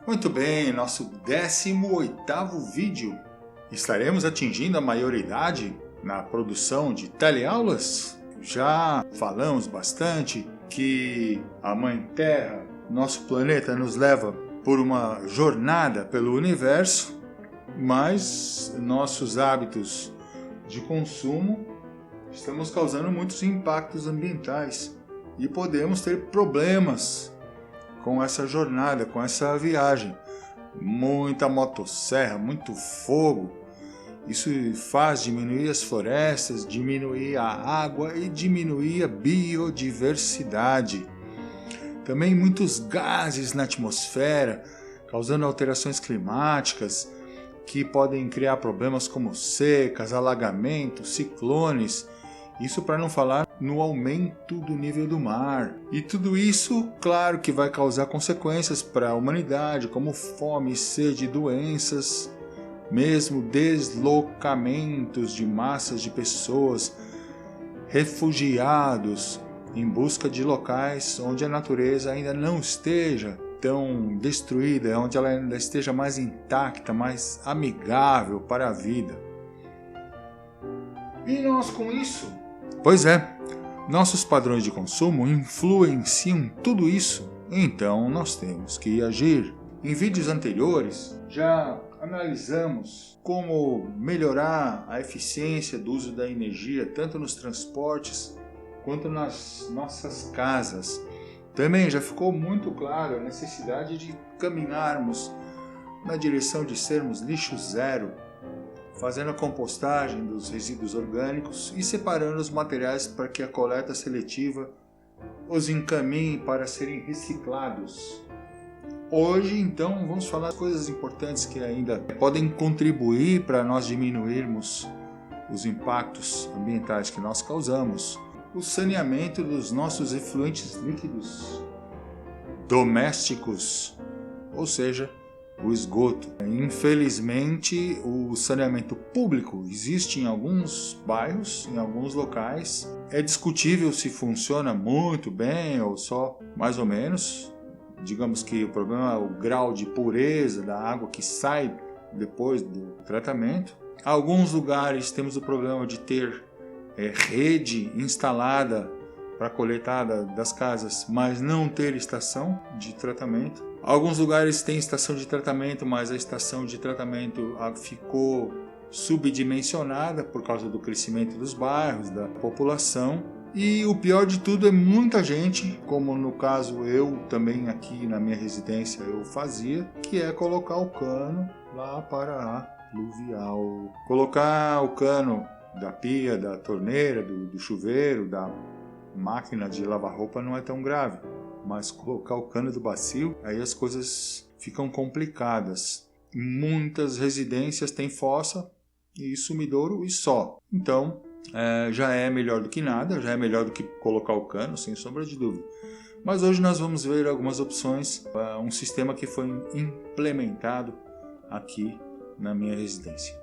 Muito bem, nosso 18º vídeo. Estaremos atingindo a maioridade na produção de teleaulas? Já falamos bastante que a Mãe Terra, nosso planeta, nos leva por uma jornada pelo universo, mas nossos hábitos de consumo estamos causando muitos impactos ambientais e podemos ter problemas com essa jornada, com essa viagem. Muita motosserra, muito fogo. Isso faz diminuir as florestas, diminuir a água e diminuir a biodiversidade. Também muitos gases na atmosfera, causando alterações climáticas que podem criar problemas como secas, alagamentos, ciclones. Isso para não falar no aumento do nível do mar. E tudo isso, claro que vai causar consequências para a humanidade, como fome, sede, doenças, mesmo deslocamentos de massas de pessoas, refugiados em busca de locais onde a natureza ainda não esteja tão destruída, onde ela ainda esteja mais intacta, mais amigável para a vida. E nós com isso? Pois é, nossos padrões de consumo influenciam tudo isso, então nós temos que agir. Em vídeos anteriores já analisamos como melhorar a eficiência do uso da energia tanto nos transportes quanto nas nossas casas. Também já ficou muito claro a necessidade de caminharmos na direção de sermos lixo zero, fazendo a compostagem dos resíduos orgânicos e separando os materiais para que a coleta seletiva os encaminhe para serem reciclados. Hoje, então, vamos falar de coisas importantes que ainda podem contribuir para nós diminuirmos os impactos ambientais que nós causamos. O saneamento dos nossos efluentes líquidos domésticos, ou seja, o esgoto. Infelizmente, o saneamento público existe em alguns bairros, em alguns locais. É discutível se funciona muito bem ou só mais ou menos. Digamos que o problema é o grau de pureza da água que sai depois do tratamento. Em alguns lugares temos o problema de ter rede instalada para coletada das casas, mas não ter estação de tratamento. Alguns lugares têm estação de tratamento, mas a estação de tratamento ficou subdimensionada por causa do crescimento dos bairros, da população. E o pior de tudo é muita gente, como no caso eu também aqui na minha residência eu fazia, que é colocar o cano lá para a pluvial. Colocar o cano da pia, da torneira, do chuveiro, da máquina de lavar roupa não é tão grave. Mas colocar o cano do bacio, aí as coisas ficam complicadas. Muitas residências têm fossa e sumidouro e só. Então, já é melhor do que nada, já é melhor do que colocar o cano, sem sombra de dúvida. Mas hoje nós vamos ver algumas opções, um sistema que foi implementado aqui na minha residência.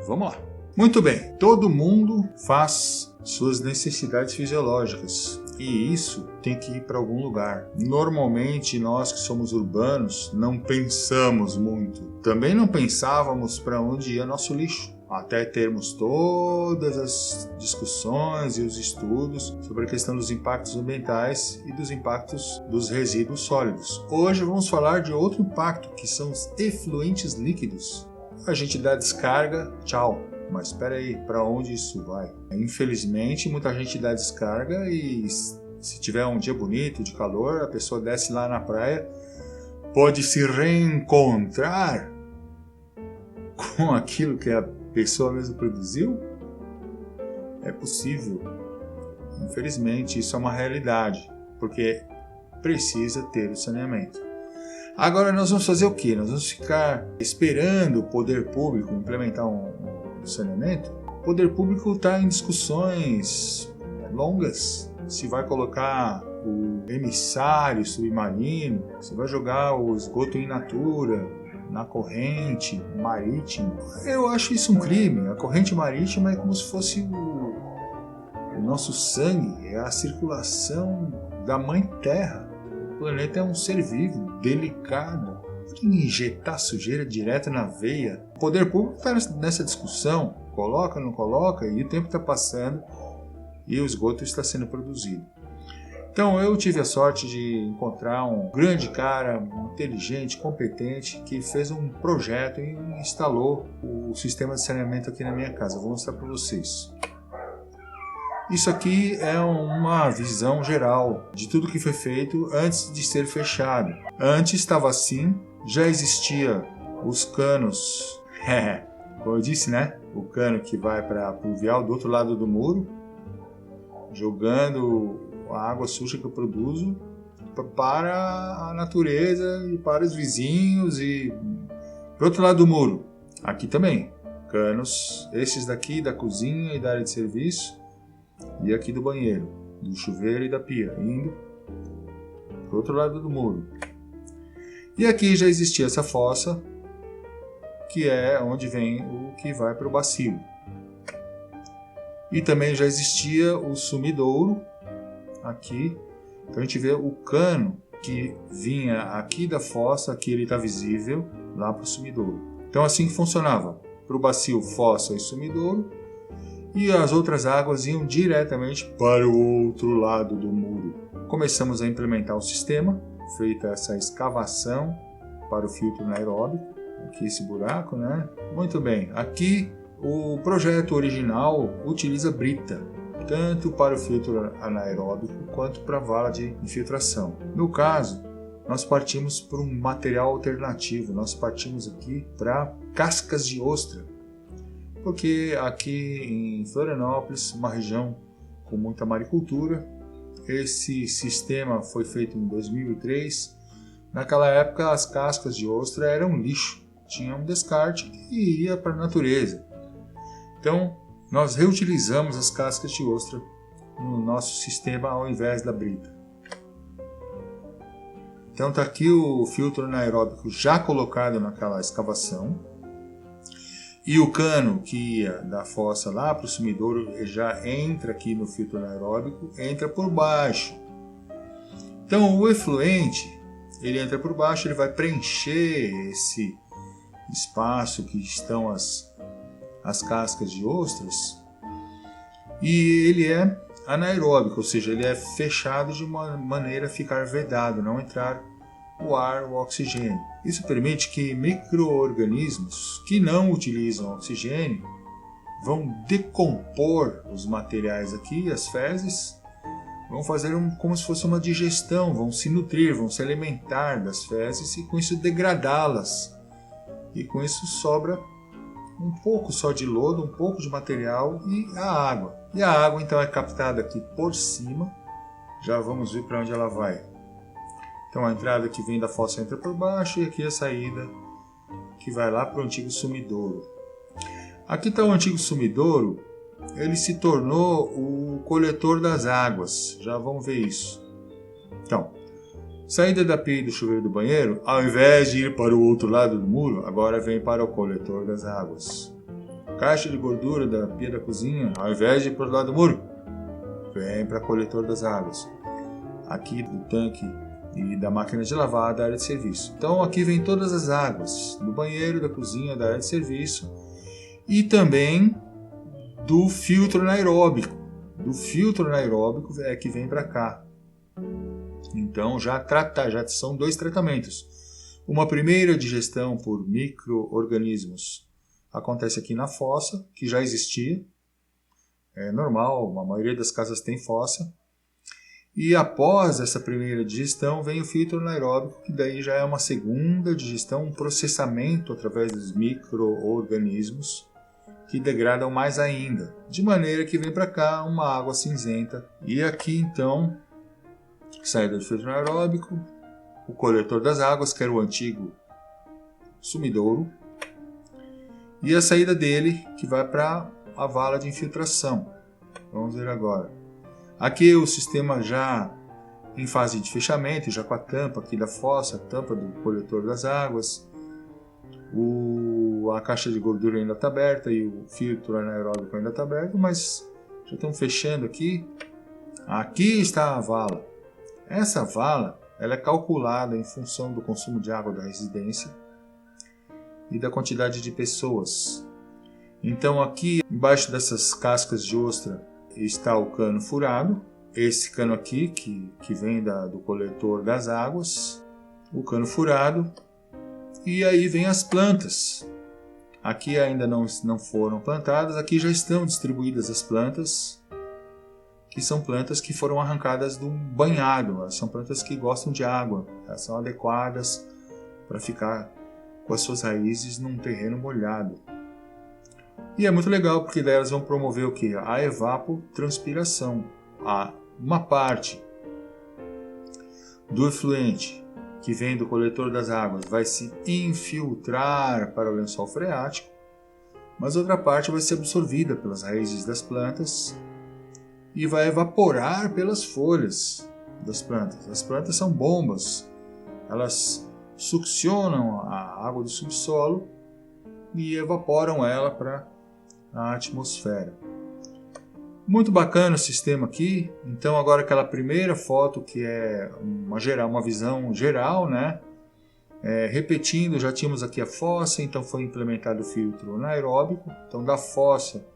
Vamos lá! Muito bem, todo mundo faz suas necessidades fisiológicas e isso tem que ir para algum lugar. Normalmente nós que somos urbanos não pensamos muito. Também não pensávamos para onde ia nosso lixo, até termos todas as discussões e os estudos sobre a questão dos impactos ambientais e dos impactos dos resíduos sólidos. Hoje vamos falar de outro impacto, que são os efluentes líquidos. A gente dá descarga, tchau. Mas espera aí, para onde isso vai? Infelizmente, muita gente dá descarga e se tiver um dia bonito, de calor, a pessoa desce lá na praia, pode se reencontrar com aquilo que a pessoa mesmo produziu? É possível. Infelizmente, isso é uma realidade, porque precisa ter o saneamento. Agora nós vamos fazer o quê? Nós vamos ficar esperando o poder público implementar um saneamento? O poder público está em discussões longas. Se vai colocar o emissário submarino, se vai jogar o esgoto in natura na corrente marítima. Eu acho isso um crime. A corrente marítima é como se fosse o nosso sangue, é a circulação da Mãe Terra. O planeta é um ser vivo, delicado, pode injetar sujeira direto na veia? O poder público está nessa discussão, coloca, não coloca, e o tempo está passando e o esgoto está sendo produzido. Então eu tive a sorte de encontrar um grande cara, inteligente, competente, que fez um projeto e instalou o sistema de saneamento aqui na minha casa. Vou mostrar para vocês. Isso aqui é uma visão geral de tudo que foi feito antes de ser fechado. Antes estava assim, já existia os canos, como eu disse, né? O cano que vai para a pluvial do outro lado do muro, jogando a água suja que eu produzo para a natureza e para os vizinhos e para o outro lado do muro. Aqui também, canos, esses daqui da cozinha e da área de serviço e aqui do banheiro, do chuveiro e da pia, indo para o outro lado do muro. E aqui já existia essa fossa, que é onde vem o que vai para o bacio. E também já existia o sumidouro, aqui, então a gente vê o cano que vinha aqui da fossa, aqui ele está visível, lá para o sumidouro. Então assim que funcionava, para o bacio, fossa e sumidouro, e as outras águas iam diretamente para o outro lado do muro. Começamos a implementar o sistema, feita essa escavação para o filtro anaeróbico, aqui esse buraco, né? Muito bem, aqui o projeto original utiliza brita, tanto para o filtro anaeróbico quanto para a vala de infiltração. No caso, nós partimos para um material alternativo, nós partimos aqui para cascas de ostra, porque aqui em Florianópolis, uma região com muita maricultura, esse sistema foi feito em 2003. Naquela época as cascas de ostra eram lixo, tinha um descarte e ia para a natureza. Então, nós reutilizamos as cascas de ostra no nosso sistema ao invés da brita. Então está aqui o filtro anaeróbico já colocado naquela escavação. E o cano que ia da fossa lá para o sumidouro já entra aqui no filtro anaeróbico, entra por baixo. Então o efluente, ele entra por baixo, ele vai preencher esse espaço que estão as cascas de ostras, e ele é anaeróbico, ou seja, ele é fechado de uma maneira a ficar vedado, não entrar o ar, o oxigênio. Isso permite que micro-organismos que não utilizam oxigênio vão decompor os materiais aqui, as fezes, vão fazer como se fosse uma digestão, vão se nutrir, vão se alimentar das fezes e com isso degradá-las. E com isso sobra um pouco só de lodo, um pouco de material e a água. E a água então é captada aqui por cima. Já vamos ver para onde ela vai. Então a entrada que vem da fossa entra por baixo e aqui a saída que vai lá para o antigo sumidouro. Aqui está o antigo sumidouro, ele se tornou o coletor das águas. Já vamos ver isso. Então, saída da pia e do chuveiro do banheiro, ao invés de ir para o outro lado do muro, agora vem para o coletor das águas. Caixa de gordura da pia da cozinha, ao invés de ir para o lado do muro, vem para o coletor das águas. Aqui do tanque e da máquina de lavar da área de serviço. Então aqui vem todas as águas do banheiro, da cozinha, da área de serviço e também do filtro anaeróbico. Do filtro anaeróbico é que vem para cá. Então já são dois tratamentos. Uma primeira digestão por micro-organismos acontece aqui na fossa, que já existia. É normal, a maioria das casas tem fossa. E após essa primeira digestão vem o filtro anaeróbico, que daí já é uma segunda digestão, um processamento através dos micro-organismos que degradam mais ainda, de maneira que vem para cá uma água cinzenta. E aqui então, saída do filtro anaeróbico, o coletor das águas, que era o antigo sumidouro, e a saída dele, que vai para a vala de infiltração. Vamos ver agora. Aqui o sistema já em fase de fechamento, já com a tampa aqui da fossa, a tampa do coletor das águas. A caixa de gordura ainda está aberta e o filtro anaeróbico ainda está aberto, mas já estamos fechando aqui. Aqui está a vala. Essa vala ela é calculada em função do consumo de água da residência e da quantidade de pessoas. Então aqui embaixo dessas cascas de ostra está o cano furado, esse cano aqui que vem do coletor das águas, o cano furado, e aí vem as plantas. Aqui ainda não foram plantadas, aqui já estão distribuídas as plantas, que são plantas que foram arrancadas do banhado, são plantas que gostam de água, elas são adequadas para ficar com as suas raízes num terreno molhado. E é muito legal porque daí elas vão promover o que? A evapotranspiração. Uma parte do efluente que vem do coletor das águas vai se infiltrar para o lençol freático, mas outra parte vai ser absorvida pelas raízes das plantas e vai evaporar pelas folhas das plantas. As plantas são bombas, elas succionam a água do subsolo e evaporam ela para a atmosfera. Muito bacana o sistema aqui. Então agora aquela primeira foto que é uma visão geral, né? Repetindo, já tínhamos aqui a fossa, então foi implementado o filtro anaeróbico. Então da fossa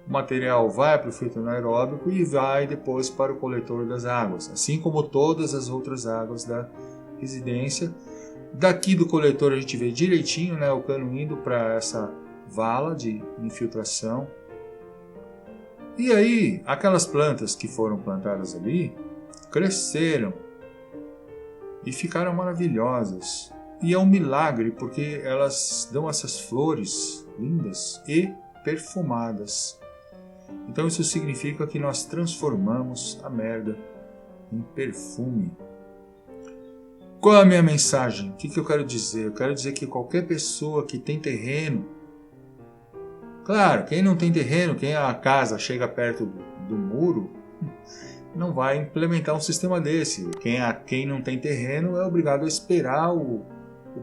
o material vai para o filtro anaeróbico e vai depois para o coletor das águas, assim como todas as outras águas da residência. Daqui do coletor a gente vê direitinho, né, o cano indo para essa vala de infiltração. E aí, aquelas plantas que foram plantadas ali cresceram e ficaram maravilhosas. E é um milagre porque elas dão essas flores lindas e perfumadas. Então isso significa que nós transformamos a merda em perfume. Qual é a minha mensagem? O que eu quero dizer? Eu quero dizer que qualquer pessoa que tem terreno, claro, quem não tem terreno, quem a casa chega perto do muro, não vai implementar um sistema desse. Quem não tem terreno é obrigado a esperar o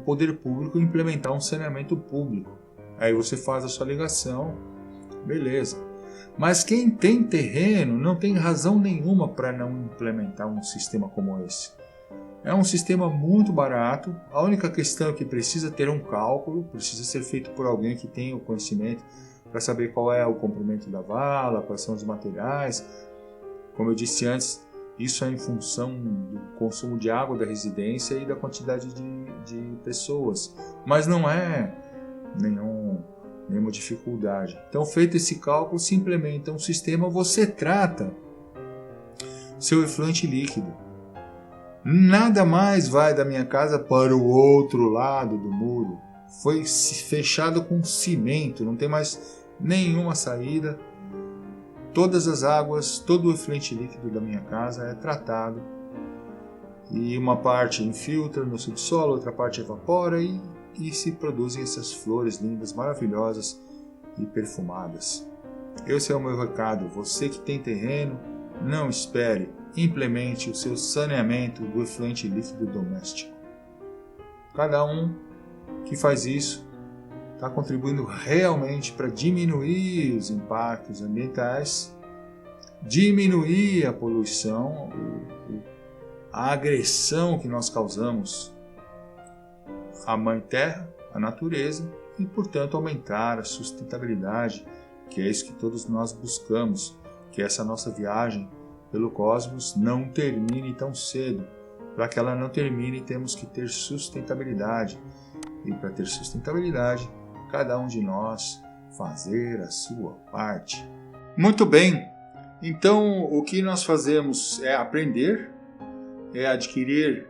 poder público implementar um saneamento público. Aí você faz a sua ligação, beleza. Mas quem tem terreno não tem razão nenhuma para não implementar um sistema como esse. É um sistema muito barato, a única questão é que precisa ter um cálculo, precisa ser feito por alguém que tenha o conhecimento para saber qual é o comprimento da vala, quais são os materiais. Como eu disse antes, isso é em função do consumo de água da residência e da quantidade de pessoas, mas não é nenhuma dificuldade. Então, feito esse cálculo, se implementa um sistema, você trata seu efluente líquido. Nada mais vai da minha casa para o outro lado do muro. Foi fechado com cimento, não tem mais nenhuma saída. Todas as águas, todo o efluente líquido da minha casa é tratado. E uma parte infiltra no subsolo, outra parte evapora e se produzem essas flores lindas, maravilhosas e perfumadas. Esse é o meu recado. Você que tem terreno, não espere. Implemente o seu saneamento do efluente líquido doméstico. Cada um que faz isso está contribuindo realmente para diminuir os impactos ambientais, diminuir a poluição, a agressão que nós causamos à Mãe Terra, à natureza, e, portanto, aumentar a sustentabilidade, que é isso que todos nós buscamos, que essa nossa viagem pelo cosmos não termine tão cedo. Para que ela não termine, temos que ter sustentabilidade. E para ter sustentabilidade, cada um de nós fazer a sua parte. Muito bem, então o que nós fazemos é aprender, é adquirir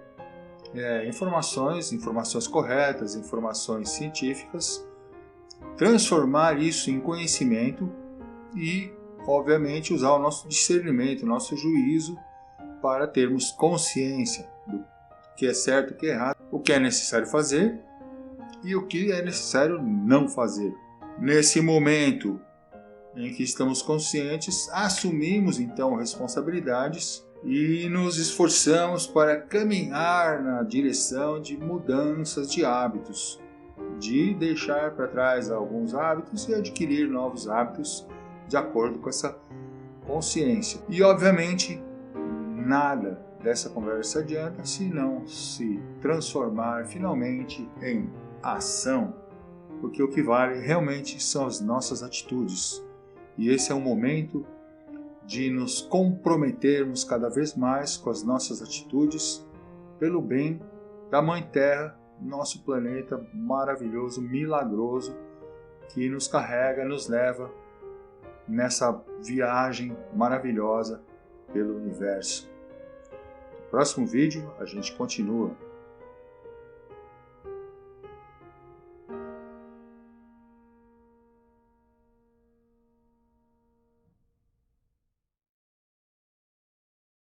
informações corretas, informações científicas, transformar isso em conhecimento e obviamente usar o nosso discernimento, o nosso juízo para termos consciência do que é certo, o que é errado, o que é necessário fazer e o que é necessário não fazer. Nesse momento em que estamos conscientes, assumimos então responsabilidades e nos esforçamos para caminhar na direção de mudanças de hábitos, de deixar para trás alguns hábitos e adquirir novos hábitos de acordo com essa consciência. E obviamente nada dessa conversa adianta se não se transformar finalmente em ação, porque o que vale realmente são as nossas atitudes. E esse é o momento de nos comprometermos cada vez mais com as nossas atitudes pelo bem da Mãe Terra, nosso planeta maravilhoso, milagroso, que nos carrega, nos leva nessa viagem maravilhosa pelo universo. No próximo vídeo a gente continua.